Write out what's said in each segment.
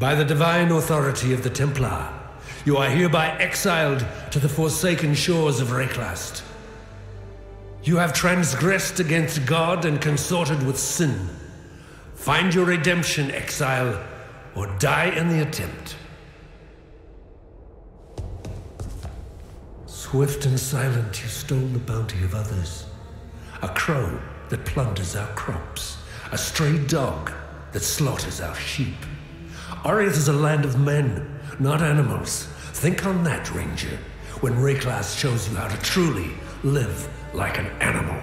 By the divine authority of the Templar, you are hereby exiled to the forsaken shores of Reklast. You have transgressed against God and consorted with sin. Find your redemption, Exile, or die in the attempt. Swift and silent, you stole the bounty of others. A crow that plunders our crops. A stray dog that slaughters our sheep. Oriath is a land of men, not animals. Think on that, Ranger, when Reklast shows you how to truly live like an animal.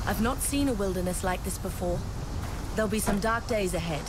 I've not seen a wilderness like this before. There'll be some dark days ahead.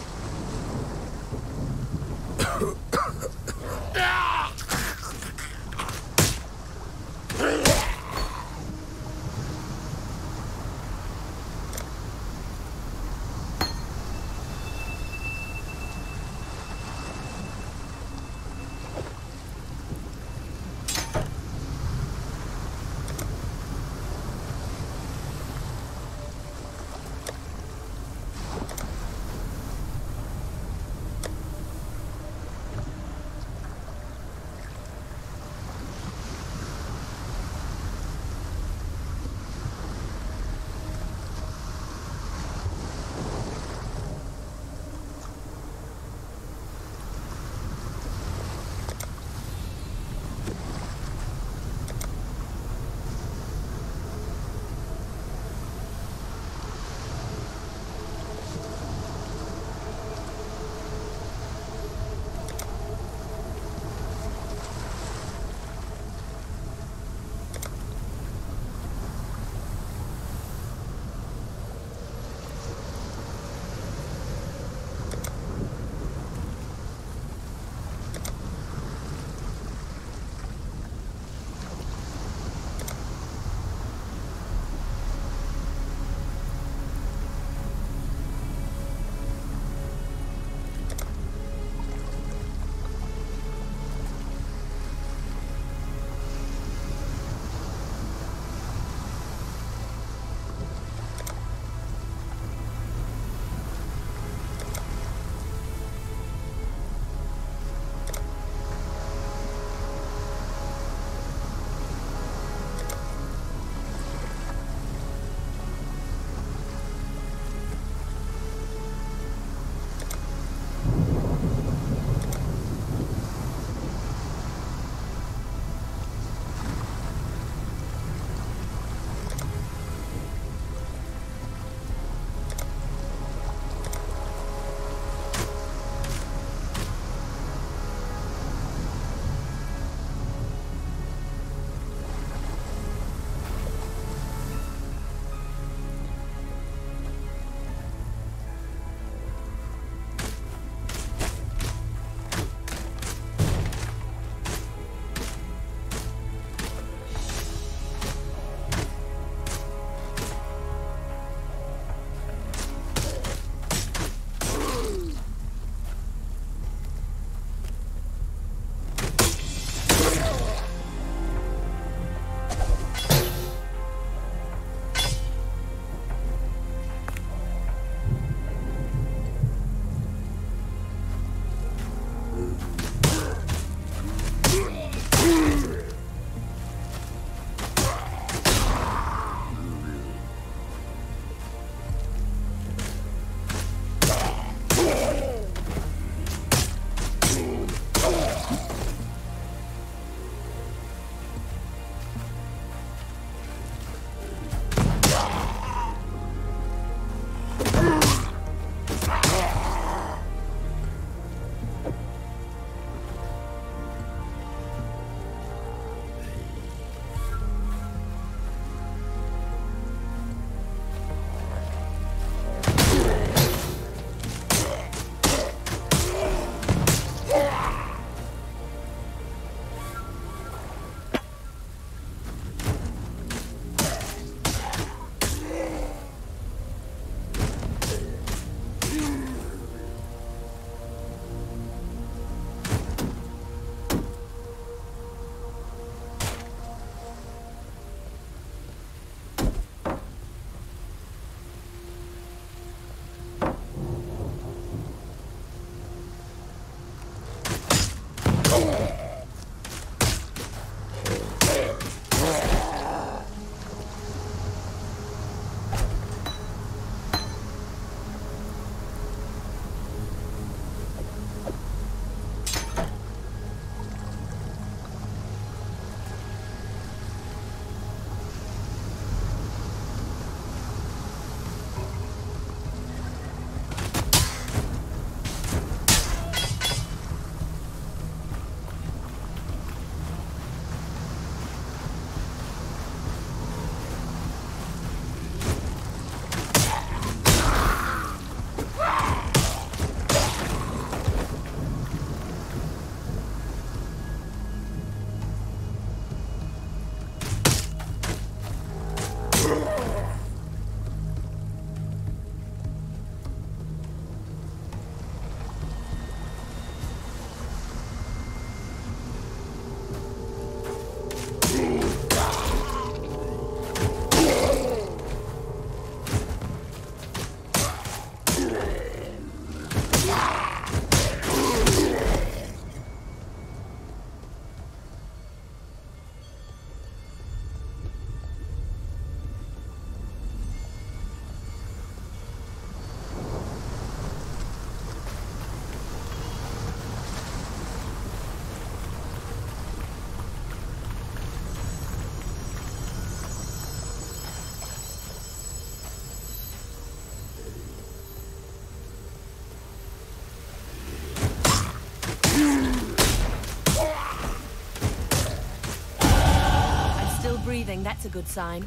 breathing, that's a good sign.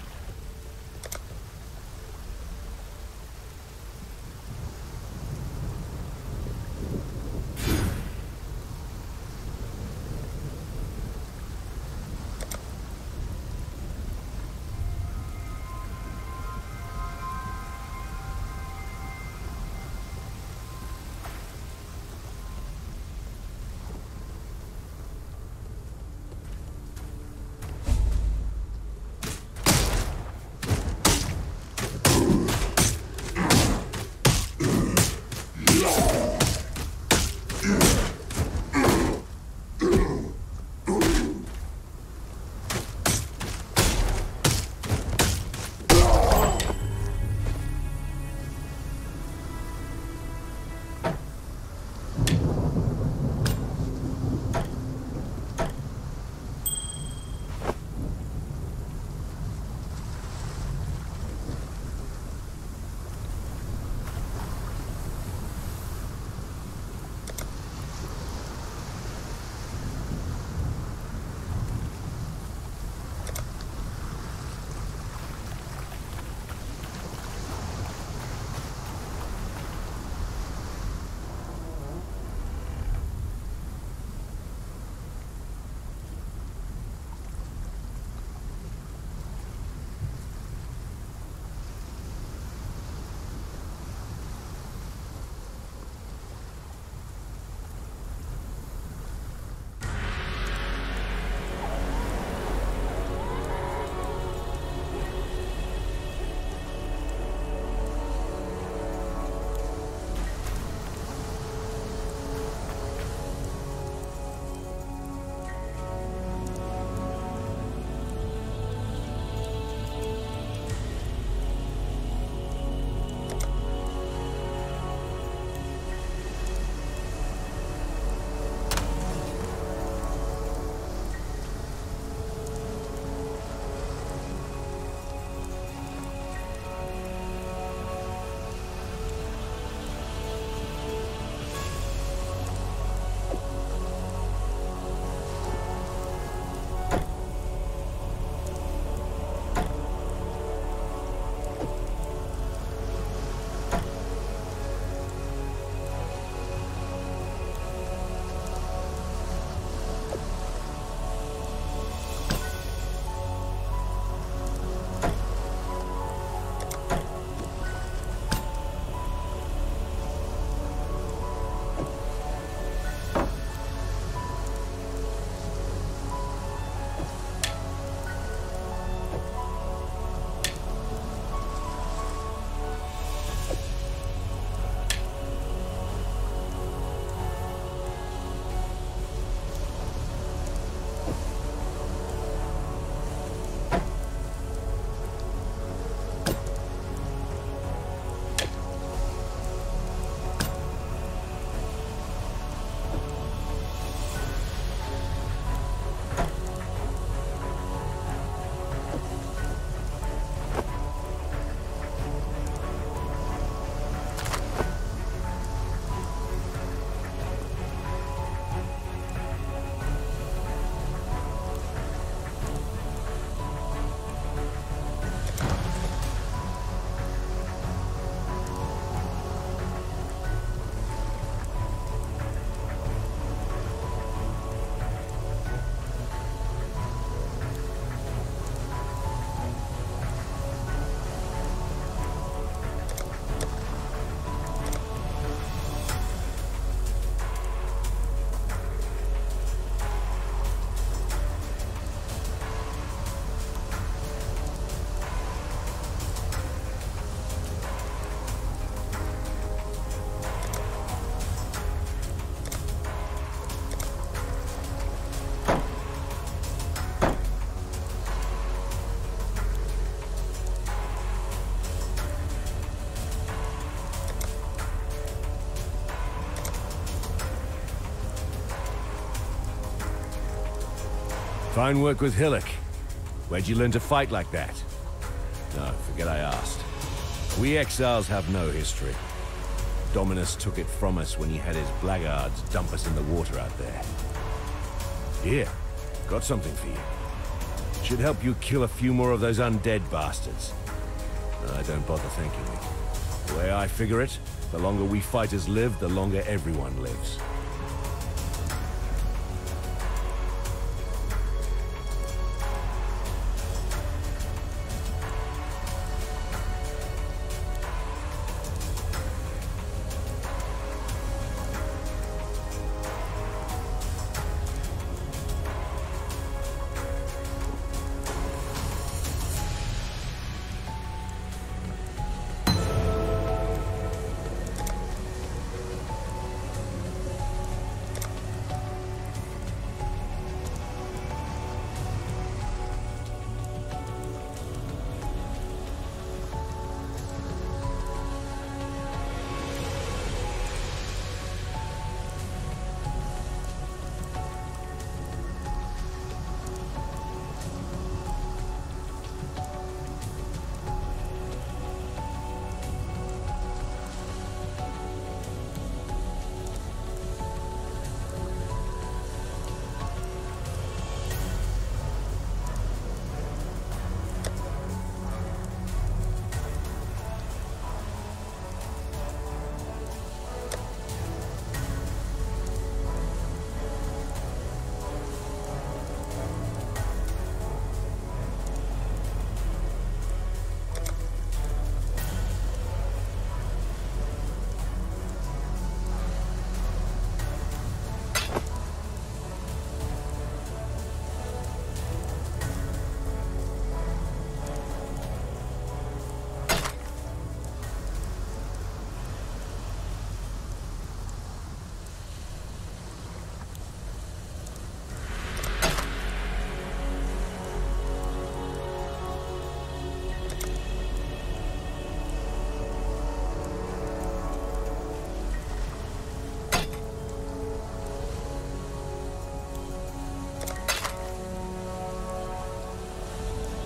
Fine work with Hillock. Where'd you learn to fight like that? No, forget I asked. We Exiles have no history. Dominus took it from us when he had his blackguards dump us in the water out there. Here, got something for you. Should help you kill a few more of those undead bastards. No, don't bother thanking me. The way I figure it, the longer we fighters live, the longer everyone lives.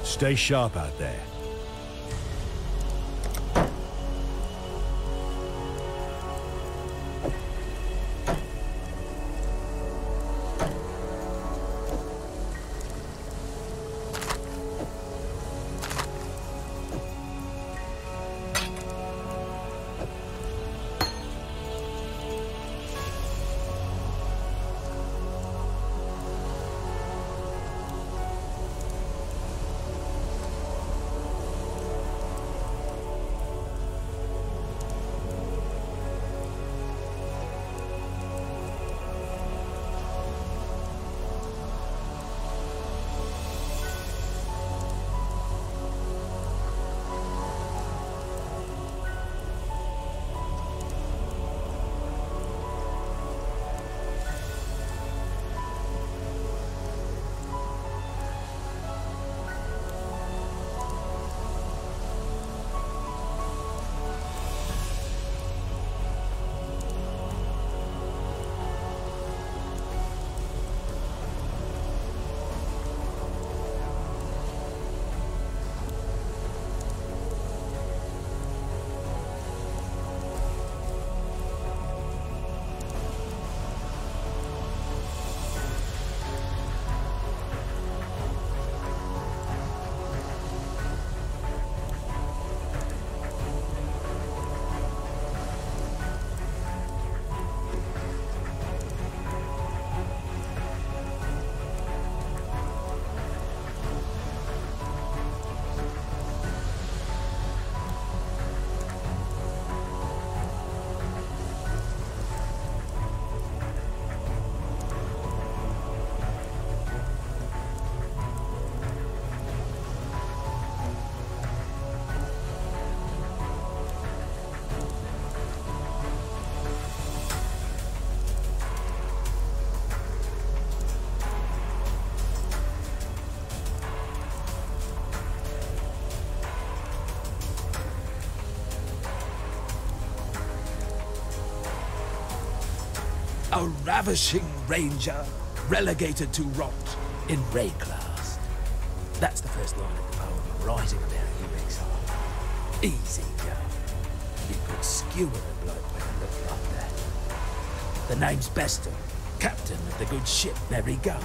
Stay sharp out there. A ravishing ranger, relegated to rot in Ray class. That's the first line of the poem writing about you, Exile. Easy go. You could skewer the bloke when you look like that. The name's Bester, captain of the good ship Merry Go.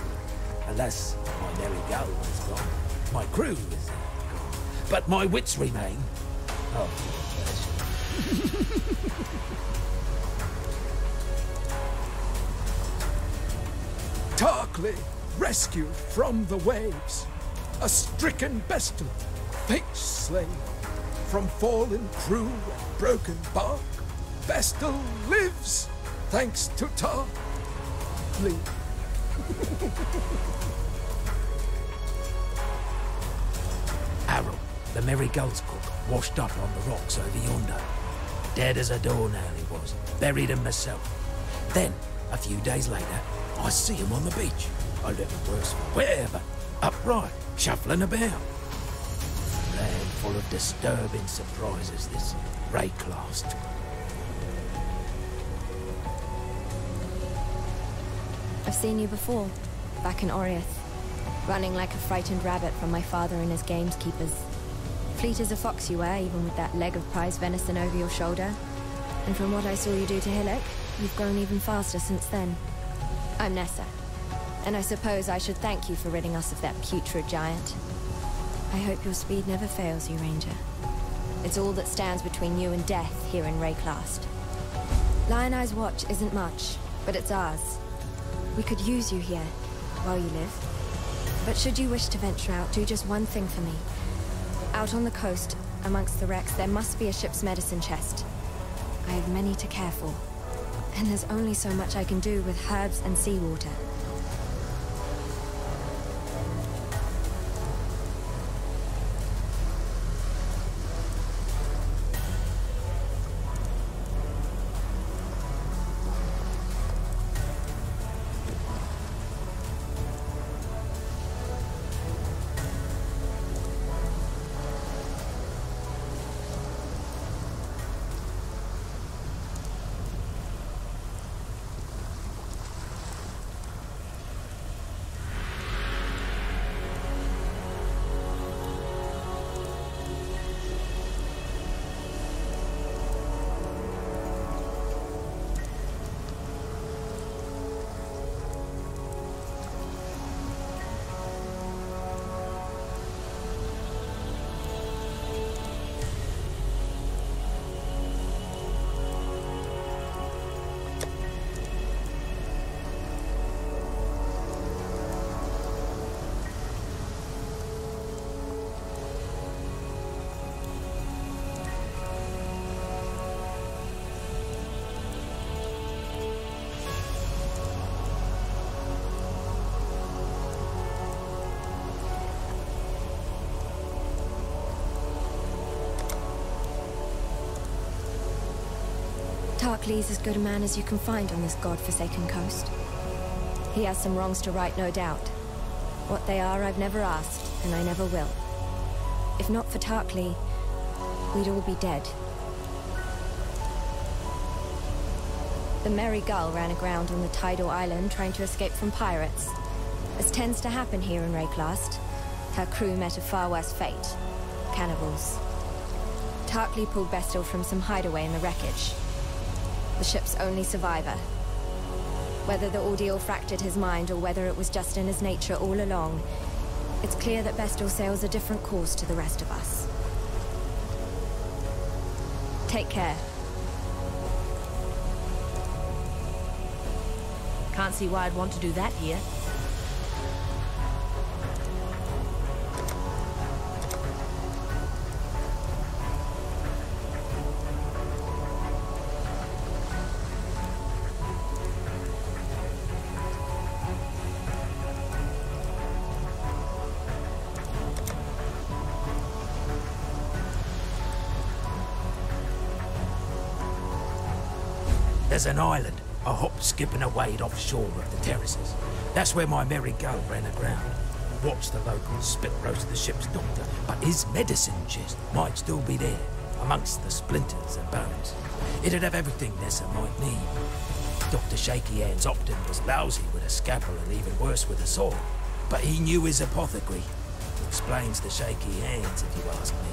Alas, my Merry Go is gone. My crew is gone, but my wits remain. Oh, Tarkly, rescued from the waves, a stricken Bestel, fate's slave, from fallen crew and broken bark, Bestel lives, thanks to Tarkly. Harold, the Merry Gull's cook, washed up on the rocks over yonder. Dead as a doornail he was, buried him myself. Then, a few days later, I see him on the beach. A little worse for wear, but upright, shuffling about. Land full of disturbing surprises, this Rayclast. I've seen you before, back in Oriath, running like a frightened rabbit from my father and his gameskeepers. Fleet as a fox you were, even with that leg of prize venison over your shoulder. And from what I saw you do to Hillock, you've grown even faster since then. I'm Nessa, and I suppose I should thank you for ridding us of that putrid giant. I hope your speed never fails you, Ranger. It's all that stands between you and death here in Rayclast. Lion Eye's watch isn't much, but it's ours. We could use you here, while you live. But should you wish to venture out, do just one thing for me. Out on the coast, amongst the wrecks, there must be a ship's medicine chest. I have many to care for. And there's only so much I can do with herbs and seawater. Tarkly's as good a man as you can find on this god-forsaken coast. He has some wrongs to right, no doubt. What they are, I've never asked, and I never will. If not for Tarkly, we'd all be dead. The Merry Gull ran aground on the tidal island trying to escape from pirates. As tends to happen here in Rayclast, her crew met a far worse fate. Cannibals. Tarkly pulled Bestel from some hideaway in the wreckage. The ship's only survivor. Whether the ordeal fractured his mind or whether it was just in his nature all along, it's clear that Bestel sails a different course to the rest of us. Take care. Can't see why I'd want to do that here. There's an island, a hop, skip and a wade offshore of the terraces. That's where my Merry Gull ran aground. Watched the locals spit roast the ship's doctor, but his medicine chest might still be there, amongst the splinters and bones. It'd have everything Nessa might need. Dr. Shaky Hands Opton was lousy with a scalpel and even worse with a sword, but he knew his apothecary. Explains the shaky hands, if you ask me.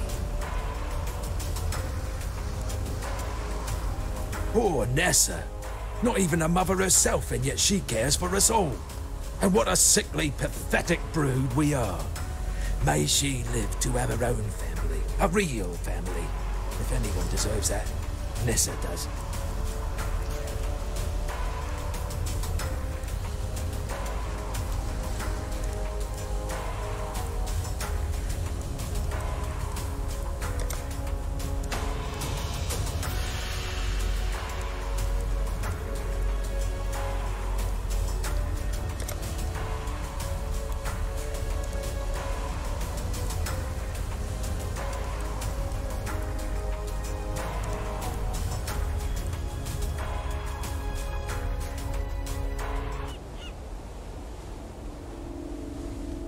Poor Nessa. Not even a mother herself, and yet she cares for us all. And what a sickly, pathetic brood we are. May she live to have her own family. A real family. If anyone deserves that, Nissa does.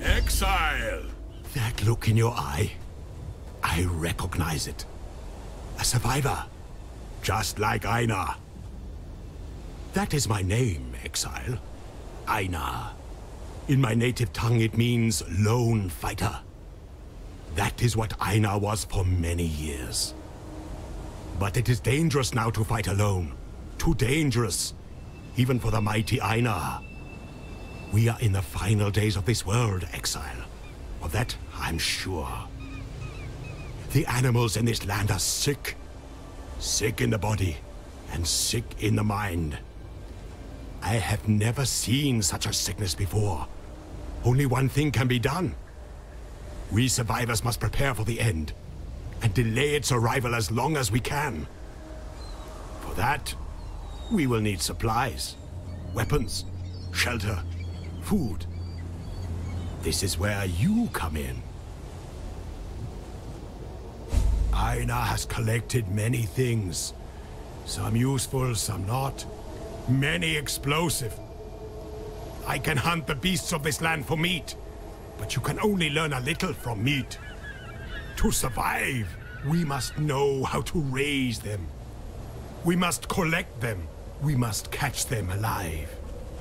Exile! That look in your eye, I recognize it. A survivor, just like Einar. That is my name, Exile. Einar. In my native tongue it means lone fighter. That is what Einar was for many years. But it is dangerous now to fight alone. Too dangerous, even for the mighty Einar. We are in the final days of this world, Exile. Of that, I'm sure. The animals in this land are sick. Sick in the body, and sick in the mind. I have never seen such a sickness before. Only one thing can be done. We survivors must prepare for the end, and delay its arrival as long as we can. For that, we will need supplies, weapons, shelter, food. This is where you come in. Einar has collected many things. Some useful, some not. Many explosive. I can hunt the beasts of this land for meat, but you can only learn a little from meat. To survive, we must know how to raise them. We must collect them. We must catch them alive.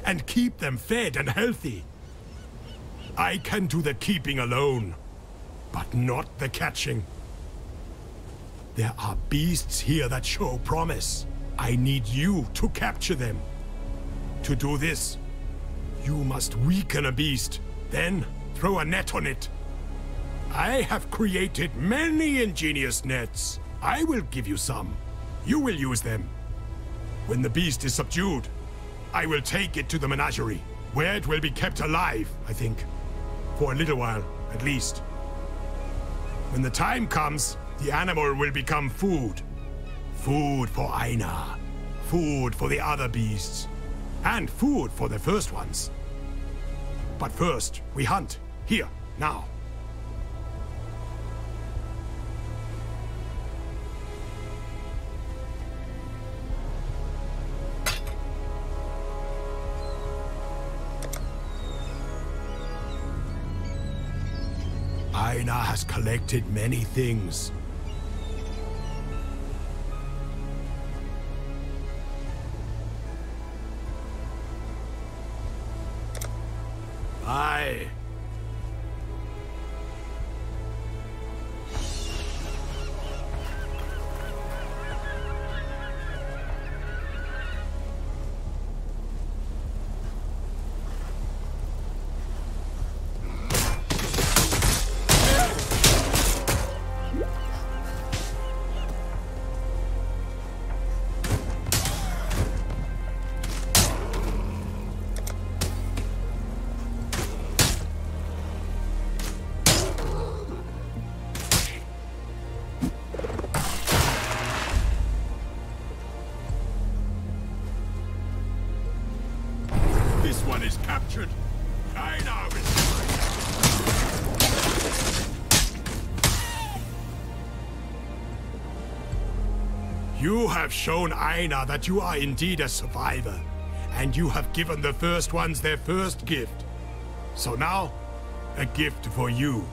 And keep them fed and healthy. I can do the keeping alone, but not the catching. There are beasts here that show promise. I need you to capture them. To do this, you must weaken a beast, then throw a net on it. I have created many ingenious nets. I will give you some. You will use them. When the beast is subdued, I will take it to the menagerie, where it will be kept alive, I think. For a little while, at least. When the time comes, the animal will become food. Food for Einar. Food for the other beasts. And food for the first ones. But first, we hunt. Here, now. Einar has collected many things. Aye. This one is captured. Einar is You have shown Einar that you are indeed a survivor, and you have given the first ones their first gift. So now, a gift for you.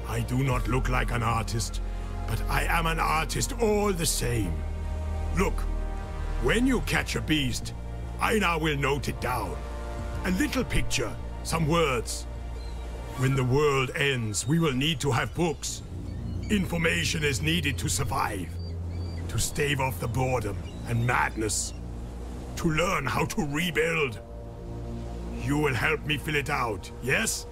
I do not look like an artist, but I am an artist all the same. Look, when you catch a beast, Einar will note it down. A little picture, some words. When the world ends, we will need to have books. Information is needed to survive. To stave off the boredom and madness. To learn how to rebuild. You will help me fill it out, yes?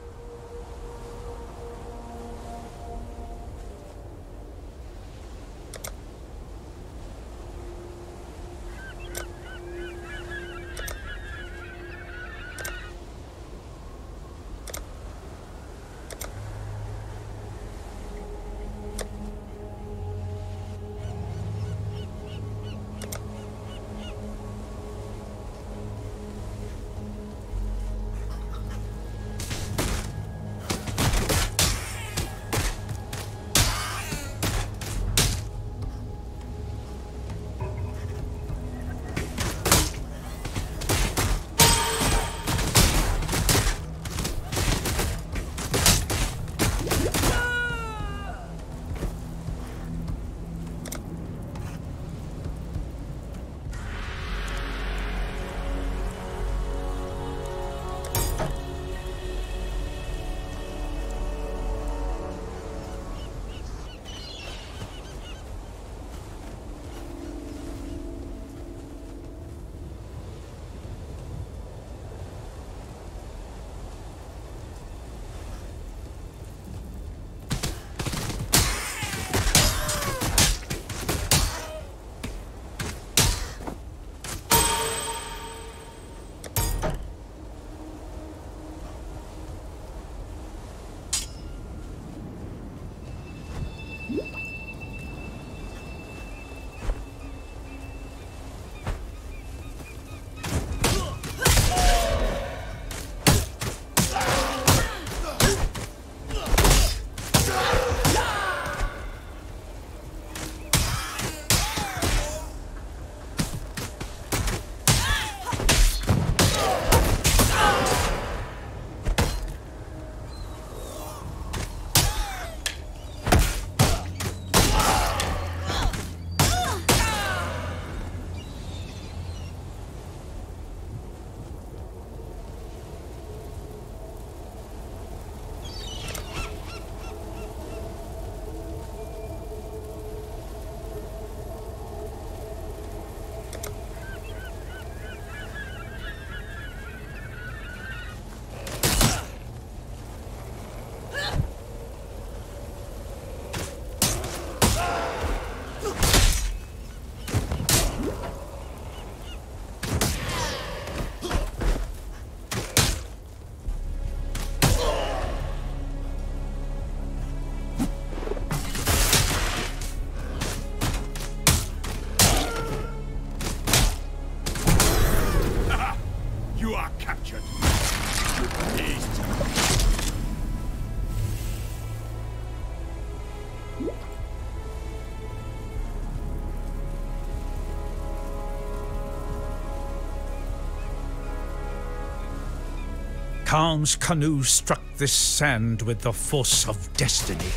Calm's canoe struck this sand with the force of destiny.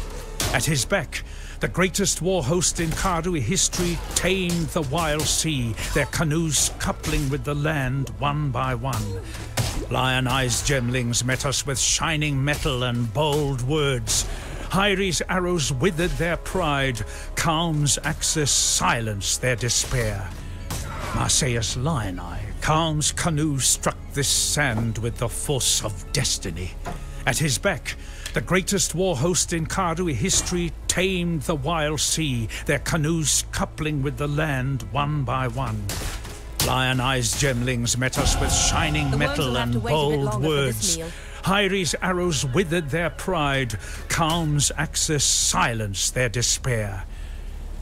At his beck, the greatest war host in Karui history tamed the wild sea, their canoes coupling with the land one by one. Lion-eyed gemlings met us with shining metal and bold words. Hyri's arrows withered their pride, Calm's axes silenced their despair. Marseillas Lion-eye, Calm's canoe struck this sand with the force of destiny. At his beck, the greatest war host in Karui history tamed the wild sea, their canoes coupling with the land one by one. Lion-eyed gemlings met us with shining metal and bold words. Hyri's arrows withered their pride, Calm's axes silenced their despair.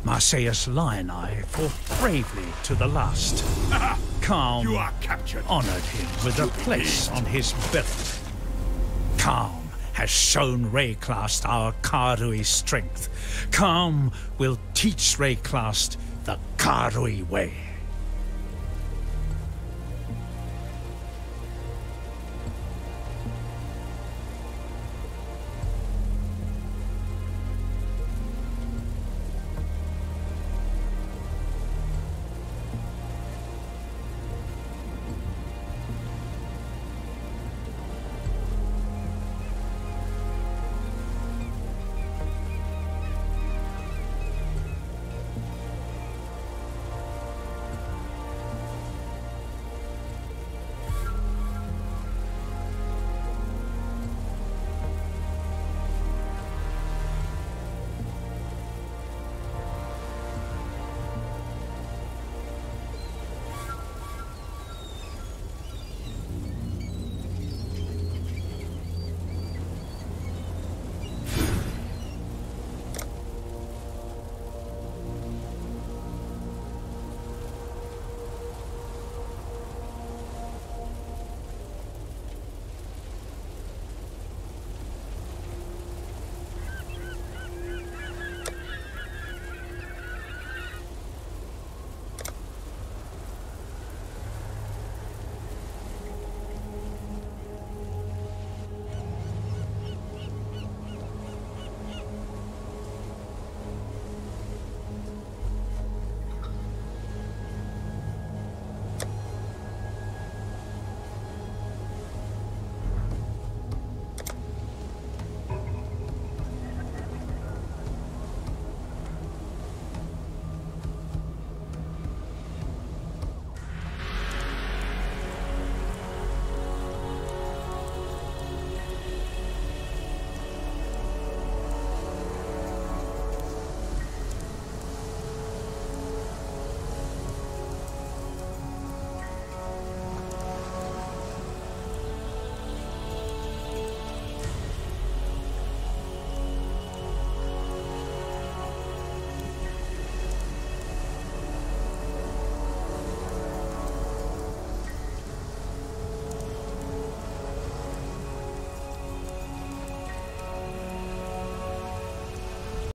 Marseillas Lion-eye fought bravely to the last. Calm You are captured. honored him with a place on his belt. Calm has shown Rayclast our Karui strength. Calm will teach Rayclast the Karui way.